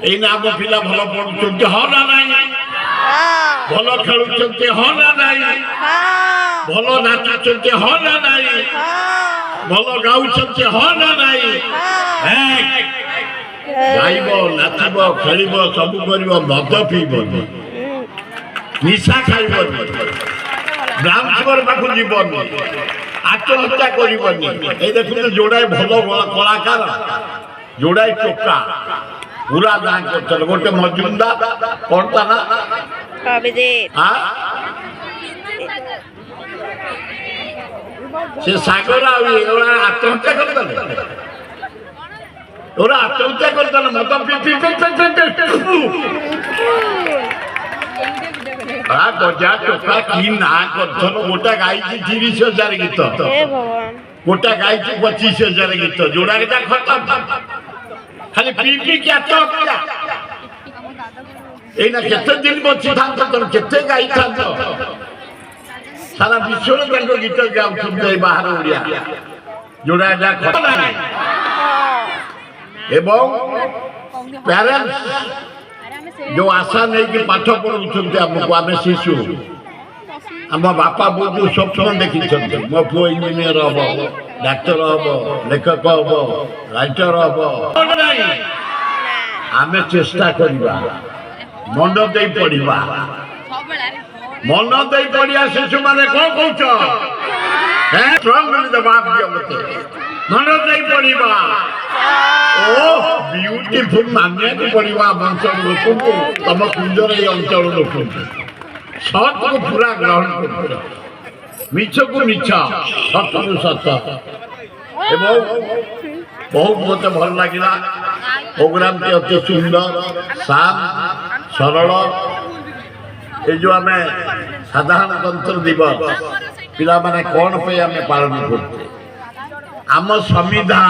ଏଇନା ଆମ ପିଲା ଭଲ ପଢୁଛନ୍ତି ହଁ ନା ନାଇଁ, ଭଲ ଖେଳୁଛନ୍ତି ହଁ ନା ନାଇଁ, ଭଲ ନାଚୁଛନ୍ତି ହଁ ନା ନାଇଁ, ଭଲ ଗାଉଛନ୍ତି ହଁ ନା ନାଇଁ। ଗାଇବ, ନାଚିବ, ଖେଳିବ, ସବୁ କରିବ, ମଦ ପିଇବନି, ନିଶା ଖାଇବନି, ବ୍ରାଉନ୍ ସୁଗର ପାଖକୁ ଯିବନି, ଆତ୍ମହତ୍ୟା କରିବନି। ଏଇ ଦେଖୁଛ ଯୋଡ଼ାଏ ଭଲ କଳାକାର, ଯୋଡ଼ାଏ ଟୋକା ପୁରା ଗାଁ କରୁଥିଲେ। ଗୋଟେ ମଜୁମଦାର କଣ ତା ନା, ସେ ସାଗର ଆଉ ଏଗୁଡ଼ା ଆତ୍ମହତ୍ୟା କରିଦେଲେ, ওরা আত্মহত্যা করতেন মদ গজা টোকা কি না করছেন। ওটা গাইছি 30,000 গীত, ওটা গাইছি 25,000 গীত, যোড়া গীতা খতম। খালি পি কি আত্মহত্যা। এইনা কেতে দিন বঞ্চি থাকতো, তোর কেতে গাইথান্ত। সারা বিশ্বরে তাঙ্ক গীত গাউଛନ୍ତି বাহার ওড়িয়া, যোড়া গীতা খতম। এবং প্যারেন্টস ଯୋଉ ଆଶା ନେଇକି ପାଠ ପଢଉଛନ୍ତି ଆମକୁ, ଆମେ ଶିଶୁ, ଆମ ବାପା ବୋଉ ଯୋଉ ସ୍ୱପ୍ନ ଦେଖିଛନ୍ତି ମୋ ପୁଅ ଇଞ୍ଜିନିୟର ହବ, ଡାକ୍ତର ହବ, ଲେଖକ ହବ, ରାଇଟର ହବ, ଆମେ ଚେଷ୍ଟା କରିବା ମନ ଦେଇ ପଢିବା। ମନ ଦେଇ ପଢିବା ଶିଶୁମାନେ କଣ କହୁଛ, ମନ ଦେଇ ପଢିବା। ଓ ବ୍ୟୁଟିଫୁଲ ମାନିବାକୁ ପଡିବ ଆମ ଅଞ୍ଚଳ ଲୋକଙ୍କୁ, ତମ କୁଞ୍ଜର ଏଇ ଅଞ୍ଚଳ ଲୋକଙ୍କୁ। ସତକୁ ପୁରା ଗ୍ରହଣ କରୁଛ, ମିଛକୁ ମିଛ, ସତକୁ ସତ। ଏବଂ ବହୁତ ମତେ ଭଲ ଲାଗିଲା ପ୍ରୋଗ୍ରାମଟି, ଅତି ସୁନ୍ଦର, ଶାନ୍ତ, ସରଳ। ଏ ଯୋଉ ଆମେ ସାଧାରଣତନ୍ତ୍ର ଦିବସ ପିଲାମାନେ କଣ ପାଇଁ ଆମେ ପାଳନ କରୁଛେ, ଆମ ସମ୍ବିଧାନ,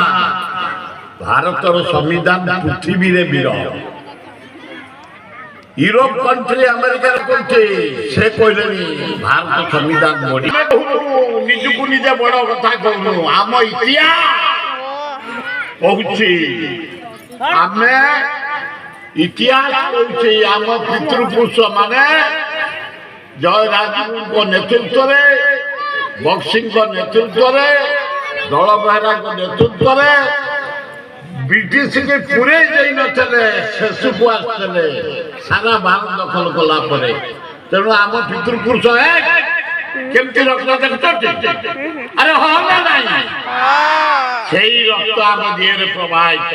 ଭାରତର ସମ୍ବିଧାନ ପୃଥିବୀରେ ବିରଳ। ୟୁରୋପ କଣ୍ଟ୍ରି ଆମେରିକାର କଣ୍ଟ୍ରି ସେ କହିଲେନି ଭାରତ ସମ୍ବିଧାନ ବଢି। ନିଜକୁ ନିଜେ ବଡ କଥା କହୁନୁ, ଆମ ଇତିହାସ କହୁଛି, ଆମେ ଇତିହାସ କହୁଛି। ଆମ ପିତୃପୁରୁଷ ମାନେ ଜୟରାଜଗୁରୁଙ୍କ ନେତୃତ୍ୱରେ, ବକ୍ସିଙ୍କ ନେତୃତ୍ୱରେ, ଦଳ ବେହେରାଙ୍କ ନେତୃତ୍ୱରେ ବ୍ରିଟିଶକୁ ପୁରେଇ ଦେଇ ନଥିଲେ, ଶେଷକୁ ଆସିଥିଲେ ସାରା ଭାରତ ଦଖଲ କଲା ପରେ। ତେଣୁ ଆମ ପିତୃପୁରୁଷ କେମିତି ରକ୍ତ ଦେଖୁଛନ୍ତି, ଆରେ ହଁ ନା ନାହିଁ, ସେଇ ରକ୍ତ ଆମ ଦେହରେ ପ୍ରବାହିତ।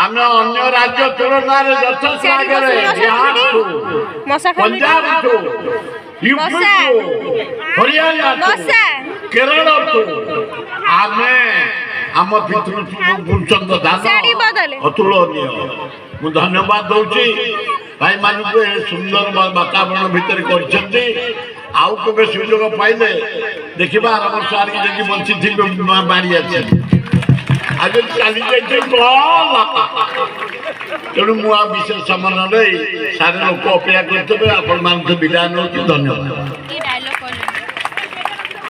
ଆମେ ଅନ୍ୟ ରାଜ୍ୟ ତୁଳନାରେ ଯଥେଷ୍ଟ ଆଗରେ, ବିହାରଠୁ, ପଞ୍ଜାବଠୁ, ୟୁପିଠୁ, ହରିୟାଣାଠୁ, କେରଳଠୁ ଆମେ ଆମ ପିତୃପୁରୁଷଙ୍କ ଦାନ ଅତୁଳନୀୟ। ମୁଁ ଧନ୍ୟବାଦ ଦଉଛି ଭାଇମାନଙ୍କୁ, ଏ ସୁନ୍ଦର ବାତାବରଣ ଭିତରେ କରିଛନ୍ତି। ଆଉ କେବେ ସୁଯୋଗ ପାଇଲେ ଦେଖିବା, ଆର ବର୍ଷ ଆଣିକି ଯଦି ବଞ୍ଚିଥିବେ ନୂଆ ବାড়ি ଅଛି, ଆଜି ଚାଲି ଯାଇଛି ଭଲ। ତେଣୁ ମୁଁ ଆଉ ବିଶେଷ ସମୟ ନେଇ ସାରା ଲୋକ ଅପେକ୍ଷା କରିଥିବେ, ଆପଣମାନଙ୍କୁ ବିଦାୟ ନେଉଛି। ଧନ୍ୟବାଦ।